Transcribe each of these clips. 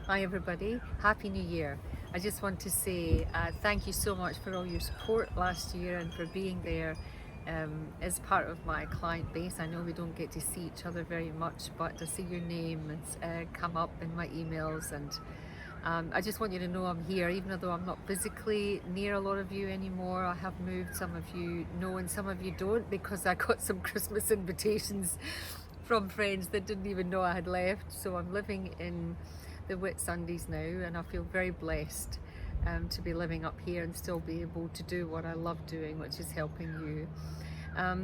Hi everybody, Happy New Year. I just want to say thank you so much for all your support last year and for being there as part of my client base. I know we don't get to see each other very much, but to see your name come up in my emails, and I just want you to know I'm here, even though I'm not physically near a lot of you anymore. I have moved, some of you know and some of you don't, because I got some Christmas invitations from friends that didn't even know I had left. So I'm living in the Whitsundays now, and I feel very blessed to be living up here and still be able to do what I love doing, which is helping you.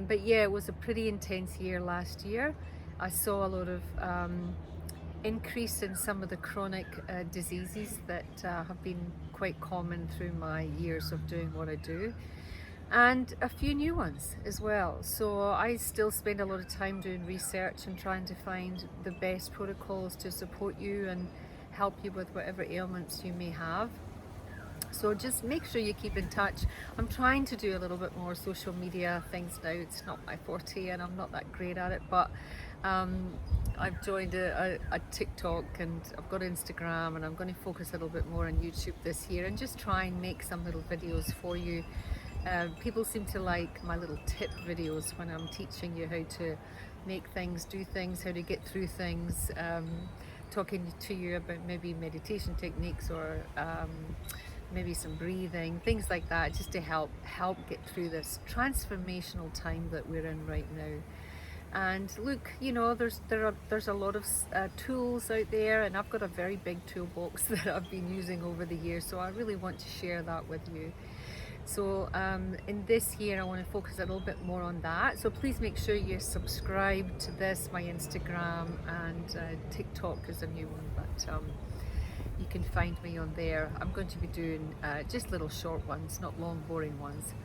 But yeah, it was a pretty intense year last year. I saw a lot of increase in some of the chronic diseases that have been quite common through my years of doing what I do, and a few new ones as well. So I still spend a lot of time doing research and trying to find the best protocols to support you and help you with whatever ailments you may have. So just make sure you keep in touch. I'm trying to do a little bit more social media things now. It's not my forte and I'm not that great at it, but I've joined a TikTok, and I've got Instagram, and I'm going to focus a little bit more on YouTube this year and just try and make some little videos for you. People seem to like my little tip videos when I'm teaching you how to make things, do things, how to get through things, talking to you about maybe meditation techniques or maybe some breathing, things like that, just to help get through this transformational time that we're in right now. And look, you know, there's a lot of tools out there, and I've got a very big toolbox that I've been using over the years, so I really want to share that with you. So in this year I want to focus a little bit more on that, so please make sure you subscribe to this, my Instagram, and TikTok is a new one, but you can find me on there. I'm going to be doing just little short ones, not long boring ones.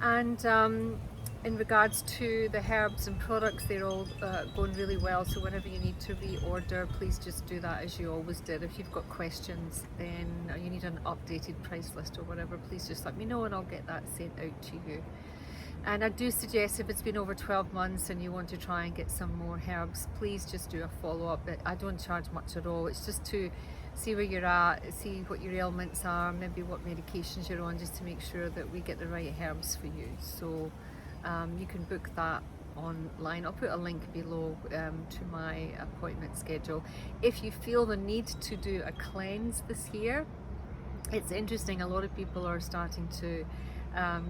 And in regards to the herbs and products, they're all going really well, so whenever you need to reorder, please just do that as you always did. If you've got questions, then you need an updated price list or whatever, please just let me know and I'll get that sent out to you. And I do suggest, if it's been over 12 months and you want to try and get some more herbs, please just do a follow-up. I don't charge much at all. It's just to see where you're at, see what your ailments are, maybe what medications you're on, just to make sure that we get the right herbs for you. So you can book that online. I'll put a link below to my appointment schedule. If you feel the need to do a cleanse this year, it's interesting, a lot of people are starting to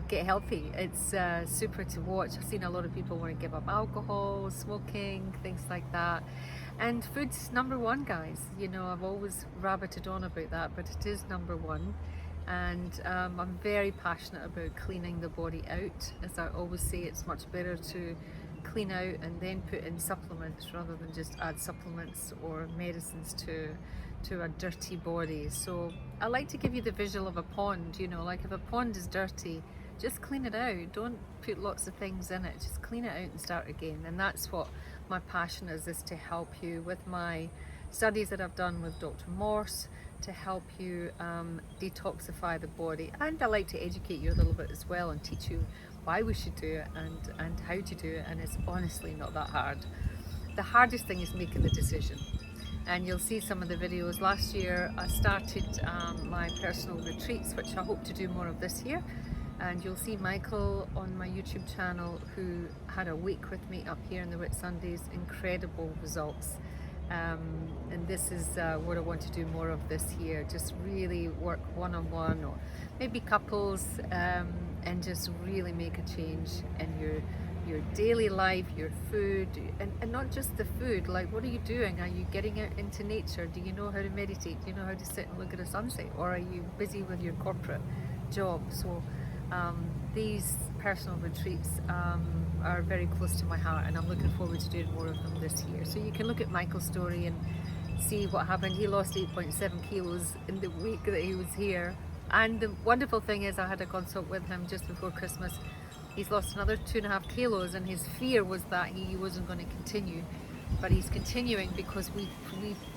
get healthy. It's super to watch. I've seen a lot of people want to give up alcohol, smoking, things like that. And food's number one, guys. You know, I've always rabbited on about that, but it is number one. And I'm very passionate about cleaning the body out. As I always say, it's much better to clean out and then put in supplements rather than just add supplements or medicines to a dirty body. So I like to give you the visual of a pond. You know, like if a pond is dirty, just clean it out. Don't put lots of things in it, just clean it out and start again. And that's what my passion is to help you with my studies that I've done with Dr. Morse, to help you detoxify the body. And I like to educate you a little bit as well and teach you why we should do it and how to do it. And it's honestly not that hard. The hardest thing is making the decision. And you'll see some of the videos. Last year I started my personal retreats, which I hope to do more of this year. And you'll see Michael on my YouTube channel, who had a week with me up here in the Whitsundays. Incredible results. And this is what I want to do more of this year. Just really work one-on-one, or maybe couples, and just really make a change in your daily life, your food, and not just the food. Like, what are you doing? Are you getting out into nature? Do you know how to meditate? Do you know how to sit and look at a sunset? Or are you busy with your corporate job? So these personal retreats are very close to my heart, and I'm looking forward to doing more of them this year. So you can look at Michael's story and see what happened. He lost 8.7 kilos in the week that he was here. And the wonderful thing is, I had a consult with him just before Christmas. He's lost another 2.5 kilos, and his fear was that he wasn't going to continue. But he's continuing because we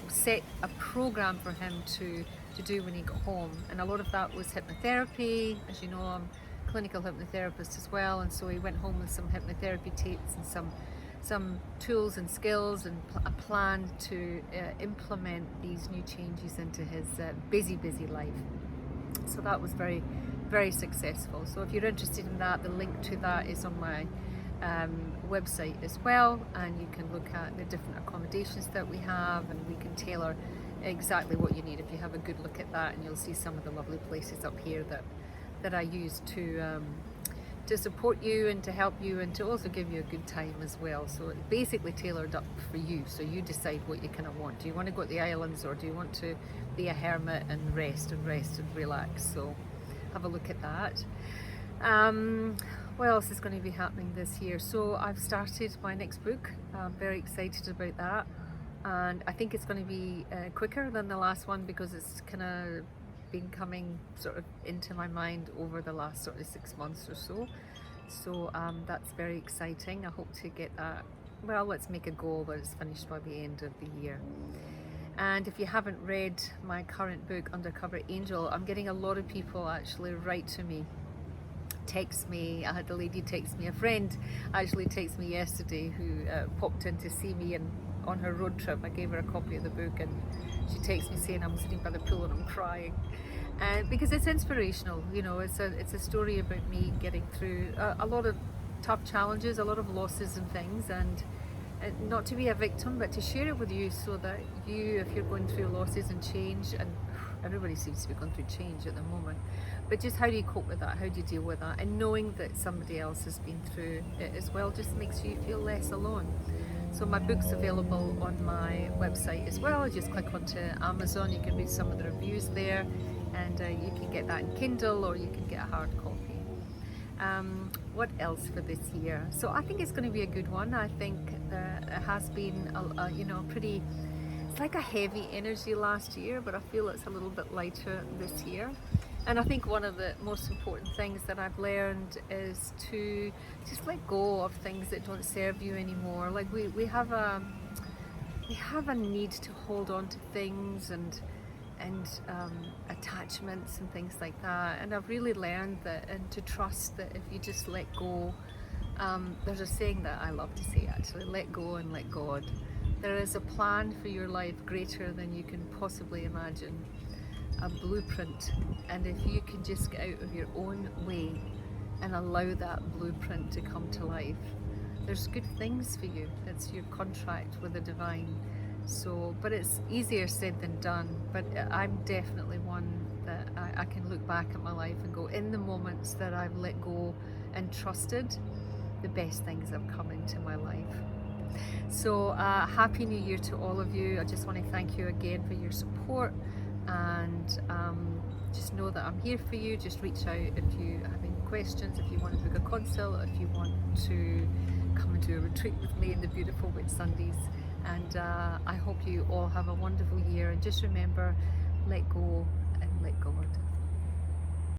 set a program for him to do when he got home. And a lot of that was hypnotherapy. As you know, I'm a clinical hypnotherapist as well. And so he went home with some hypnotherapy tapes and some some tools and skills and a plan to implement these new changes into his busy life. So that was very successful. So if you're interested in that, the link to that is on my website as well, and you can look at the different accommodations that we have, and we can tailor exactly what you need. If you have a good look at that, and you'll see some of the lovely places up here that I use to support you and to help you and to also give you a good time as well. So it's basically tailored up for you, so you decide what you kind of want. Do you want to go to the islands, or do you want to be a hermit and rest and relax? So have a look at that. What else is going to be happening this year? So I've started my next book. I'm very excited about that, and I think it's going to be quicker than the last one, because it's kind of been coming sort of into my mind over the last sort of 6 months or so. So that's very exciting. I hope to get that, well, let's make a goal that it's finished by the end of the year. And if you haven't read my current book, Undercover Angel, I'm getting a lot of people actually write to me, text me. I had a lady text me, a friend actually texted me yesterday, who popped in to see me and on her road trip. I gave her a copy of the book, and she texts me saying I'm sitting by the pool and I'm crying, and because it's inspirational. You know, it's a story about me getting through a lot of tough challenges, a lot of losses and things, and not to be a victim, but to share it with you, so that you, if you're going through losses and change, and everybody seems to be going through change at the moment, but just how do you cope with that, how do you deal with that, and knowing that somebody else has been through it as well just makes you feel less alone. So my book's available on my website as well. Just click onto Amazon, you can read some of the reviews there, and you can get that in Kindle, or you can get a hard copy. What else for this year? So I think it's going to be a good one. I think it has been pretty, it's like a heavy energy last year, but I feel it's a little bit lighter this year. And I think one of the most important things that I've learned is to just let go of things that don't serve you anymore. Like we have a need to hold on to things and attachments and things like that. And I've really learned that, and to trust that if you just let go, there's a saying that I love to say actually, let go and let God. There is a plan for your life greater than you can possibly imagine. A blueprint, and if you can just get out of your own way and allow that blueprint to come to life, there's good things for you. It's your contract with the divine. So, but it's easier said than done. But I'm definitely one that I can look back at my life and go, in the moments that I've let go and trusted, the best things have come into my life. So Happy New Year to all of you. I just want to thank you again for your support, and just know that I'm here for you. Just reach out if you have any questions, if you want to book a consult, if you want to come and do a retreat with me in the beautiful Whitsundays. And I hope you all have a wonderful year, and just remember, let go and let God.